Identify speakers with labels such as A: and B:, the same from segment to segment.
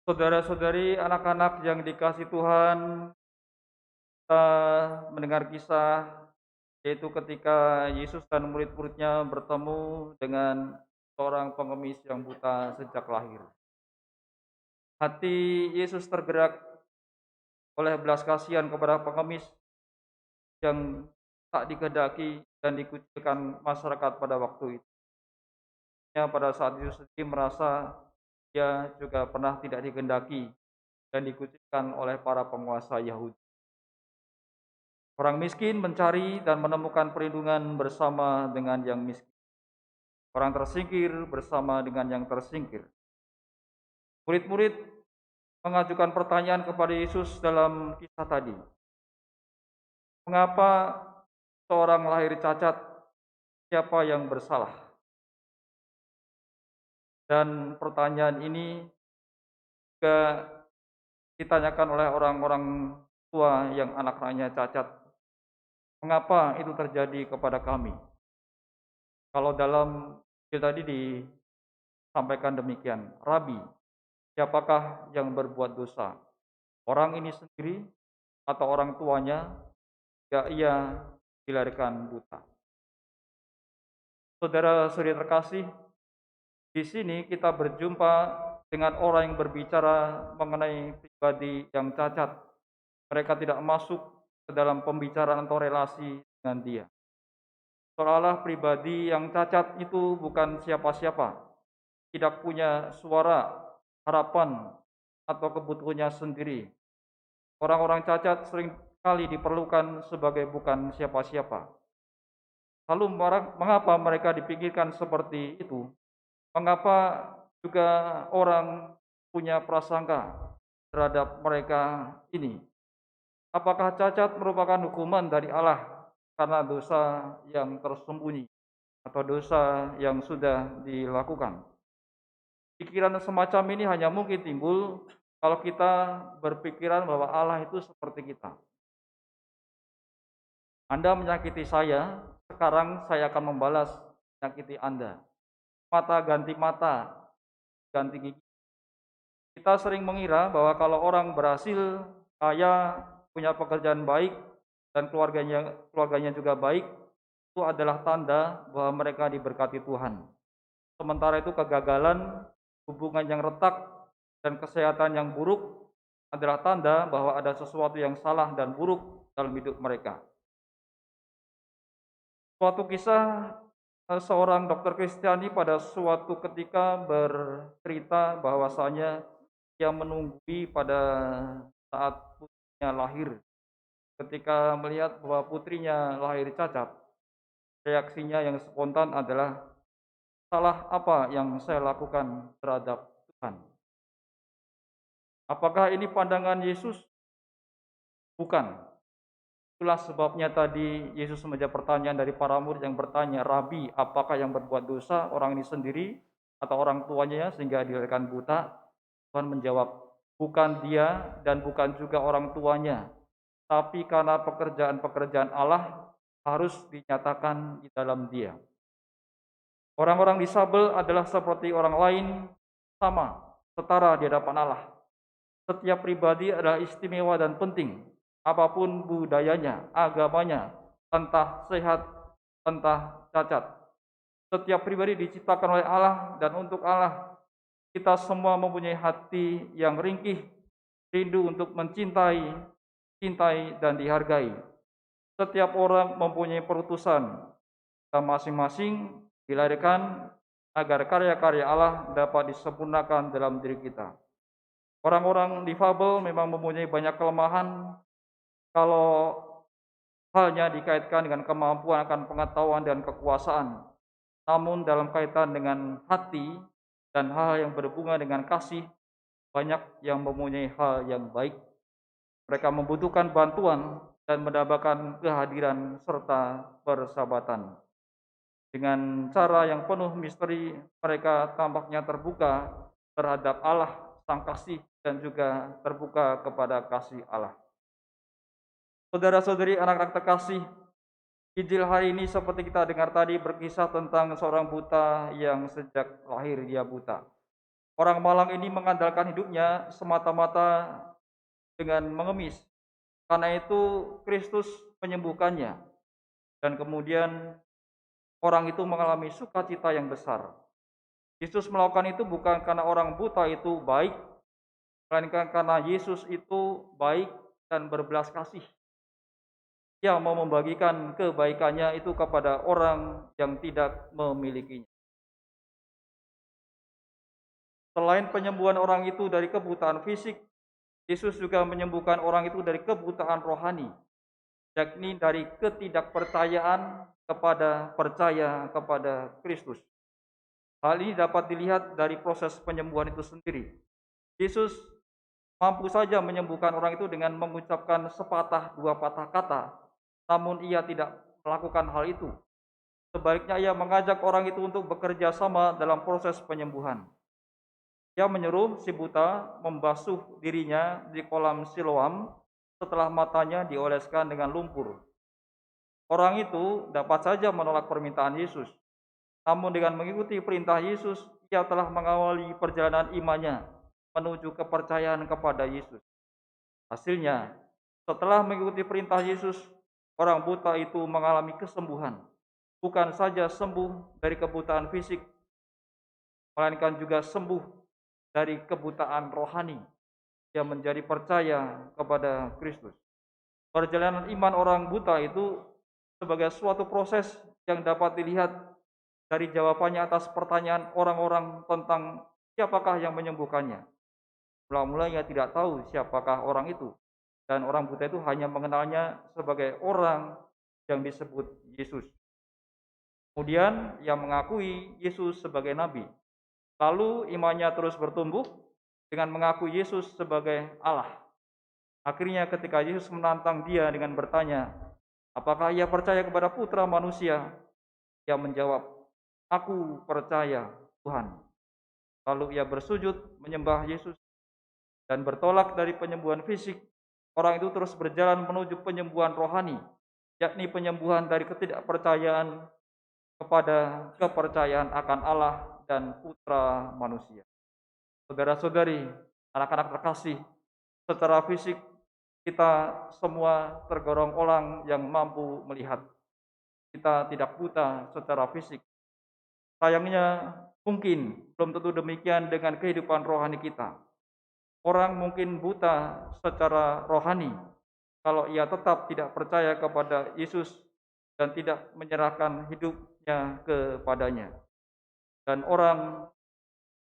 A: Saudara-saudari, anak-anak yang dikasih Tuhan, kita mendengar kisah yaitu ketika Yesus dan murid-muridnya bertemu dengan seorang pengemis yang buta sejak lahir. Hati Yesus tergerak oleh belas kasihan kepada pengemis yang tak dikehendaki dan dikucilkan masyarakat pada waktu itu. Pada saat Yesus sendiri merasa dia juga pernah tidak dikehendaki dan dikucilkan oleh para penguasa Yahudi. Orang miskin mencari dan menemukan perlindungan bersama dengan yang miskin. Orang tersingkir bersama dengan yang tersingkir. Murid-murid mengajukan pertanyaan kepada Yesus dalam kisah tadi. Mengapa seorang lahir cacat? Siapa yang bersalah? Dan pertanyaan ini juga ditanyakan oleh orang-orang tua yang anak-anaknya cacat. Mengapa itu terjadi kepada kami? Kalau dalam video tadi disampaikan demikian, Rabi, siapakah yang berbuat dosa? Orang ini sendiri atau orang tuanya? Ya, ia dilahirkan buta. Saudara-saudari terkasih, di sini kita berjumpa dengan orang yang berbicara mengenai pribadi yang cacat. Mereka tidak masuk ke dalam pembicaraan atau relasi dengan dia. Seolah-olah pribadi yang cacat itu bukan siapa-siapa, tidak punya suara, harapan, atau kebutuhannya sendiri. Orang-orang cacat sering kali diperlukan sebagai bukan siapa-siapa. Lalu mengapa mereka dipikirkan seperti itu? Mengapa juga orang punya prasangka terhadap mereka ini? Apakah cacat merupakan hukuman dari Allah karena dosa yang tersembunyi atau dosa yang sudah dilakukan? Pikiran semacam ini hanya mungkin timbul kalau kita berpikiran bahwa Allah itu seperti kita. Anda menyakiti saya, sekarang saya akan membalas menyakiti Anda. Mata ganti mata, ganti gigi. Kita sering mengira bahwa kalau orang berhasil, kaya, punya pekerjaan baik, dan keluarganya juga baik, itu adalah tanda bahwa mereka diberkati Tuhan. Sementara itu kegagalan, hubungan yang retak, dan kesehatan yang buruk adalah tanda bahwa ada sesuatu yang salah dan buruk dalam hidup mereka. Suatu kisah seorang dokter Kristiani pada suatu ketika bercerita bahwasanya ia menunggui pada saat putrinya lahir. Ketika melihat bahwa putrinya lahir cacat, reaksinya yang spontan adalah, salah apa yang saya lakukan terhadap Tuhan? Apakah ini pandangan Yesus? Bukan. Itulah sebabnya tadi Yesus menjawab pertanyaan dari para murid yang bertanya, Rabi, apakah yang berbuat dosa, orang ini sendiri atau orang tuanya sehingga dilahirkan buta? Tuhan menjawab, bukan dia dan bukan juga orang tuanya, tapi karena pekerjaan-pekerjaan Allah harus dinyatakan di dalam dia. Orang-orang disabel adalah seperti orang lain, sama, setara di hadapan Allah. Setiap pribadi adalah istimewa dan penting, apapun budayanya, agamanya, entah sehat, entah cacat. Setiap pribadi diciptakan oleh Allah dan untuk Allah. Kita semua mempunyai hati yang ringkih, rindu untuk mencintai, cintai, dan dihargai. Setiap orang mempunyai perutusan. Kita masing-masing dilahirkan agar karya-karya Allah dapat disempurnakan dalam diri kita. Orang-orang difabel memang mempunyai banyak kelemahan kalau halnya dikaitkan dengan kemampuan akan pengetahuan dan kekuasaan. Namun dalam kaitan dengan hati dan hal yang berhubungan dengan kasih, banyak yang mempunyai hal yang baik. Mereka membutuhkan bantuan dan mendapatkan kehadiran serta persahabatan. Dengan cara yang penuh misteri, mereka tampaknya terbuka terhadap Allah, Sang Kasih, dan juga terbuka kepada kasih Allah. Saudara-saudari, anak-anak terkasih, Injil hari ini seperti kita dengar tadi berkisah tentang seorang buta yang sejak lahir dia buta. Orang malang ini mengandalkan hidupnya semata-mata dengan mengemis. Karena itu Kristus menyembuhkannya dan kemudian orang itu mengalami sukacita yang besar. Yesus melakukan itu bukan karena orang buta itu baik, melainkan karena Yesus itu baik dan berbelas kasih. Dia mau membagikan kebaikannya itu kepada orang yang tidak memilikinya. Selain penyembuhan orang itu dari kebutaan fisik, Yesus juga menyembuhkan orang itu dari kebutaan rohani, yakni dari ketidakpercayaan kepada percaya kepada Kristus. Hal ini dapat dilihat dari proses penyembuhan itu sendiri. Yesus mampu saja menyembuhkan orang itu dengan mengucapkan sepatah dua patah kata, namun ia tidak melakukan hal itu. Sebaliknya ia mengajak orang itu untuk bekerja sama dalam proses penyembuhan. Ia menyuruh si buta membasuh dirinya di kolam Siloam setelah matanya dioleskan dengan lumpur. Orang itu dapat saja menolak permintaan Yesus, namun dengan mengikuti perintah Yesus, ia telah mengawali perjalanan imannya menuju kepercayaan kepada Yesus. Hasilnya, setelah mengikuti perintah Yesus, orang buta itu mengalami kesembuhan. Bukan saja sembuh dari kebutaan fisik, melainkan juga sembuh dari kebutaan rohani. Dia menjadi percaya kepada Kristus. Perjalanan iman orang buta itu sebagai suatu proses yang dapat dilihat dari jawabannya atas pertanyaan orang-orang tentang siapakah yang menyembuhkannya. Mula-mula ia tidak tahu siapakah orang itu, dan orang buta itu hanya mengenalnya sebagai orang yang disebut Yesus. Kemudian ia mengakui Yesus sebagai nabi. Lalu imannya terus bertumbuh dengan mengakui Yesus sebagai Allah. Akhirnya ketika Yesus menantang dia dengan bertanya, apakah ia percaya kepada Putra Manusia? Ia menjawab, aku percaya Tuhan. Lalu ia bersujud menyembah Yesus dan bertolak dari penyembuhan fisik. Orang itu terus berjalan menuju penyembuhan rohani, yakni penyembuhan dari ketidakpercayaan kepada kepercayaan akan Allah dan Putra Manusia. Saudara-saudari, anak-anak terkasih, secara fisik kita semua tergolong orang yang mampu melihat. Kita tidak buta secara fisik. Sayangnya mungkin belum tentu demikian dengan kehidupan rohani kita. Orang mungkin buta secara rohani kalau ia tetap tidak percaya kepada Yesus dan tidak menyerahkan hidupnya kepadanya. Dan orang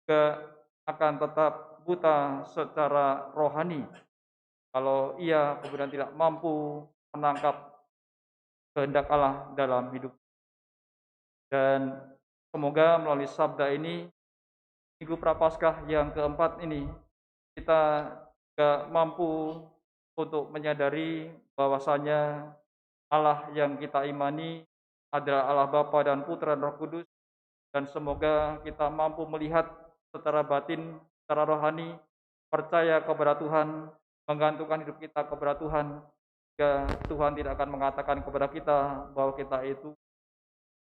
A: juga akan tetap buta secara rohani kalau ia kemudian tidak mampu menangkap kehendak Allah dalam hidup. Dan semoga melalui sabda ini, Minggu Prapaskah yang keempat ini, kita juga mampu untuk menyadari bahwasanya Allah yang kita imani adalah Allah Bapa dan Putra dan Roh Kudus, dan semoga kita mampu melihat secara batin, secara rohani, percaya kepada Tuhan, menggantungkan hidup kita kepada Tuhan, sehingga Tuhan tidak akan mengatakan kepada kita bahwa kita itu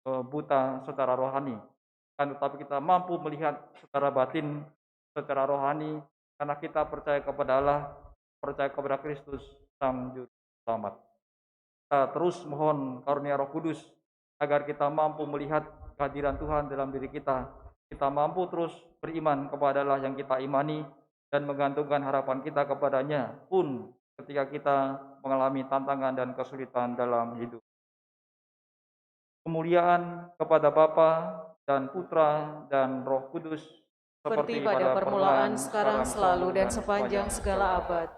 A: buta secara rohani, kan tetapi kita mampu melihat secara batin, secara rohani, karena kita percaya kepada Allah, percaya kepada Kristus Sang Juru Selamat. Kita terus mohon karunia Roh Kudus agar kita mampu melihat kehadiran Tuhan dalam diri kita. Kita mampu terus beriman kepada Allah yang kita imani dan menggantungkan harapan kita kepadanya pun ketika kita mengalami tantangan dan kesulitan dalam hidup. Kemuliaan kepada Bapa dan Putra dan Roh Kudus
B: seperti pada permulaan, sekarang, selalu, dan sepanjang segala abad.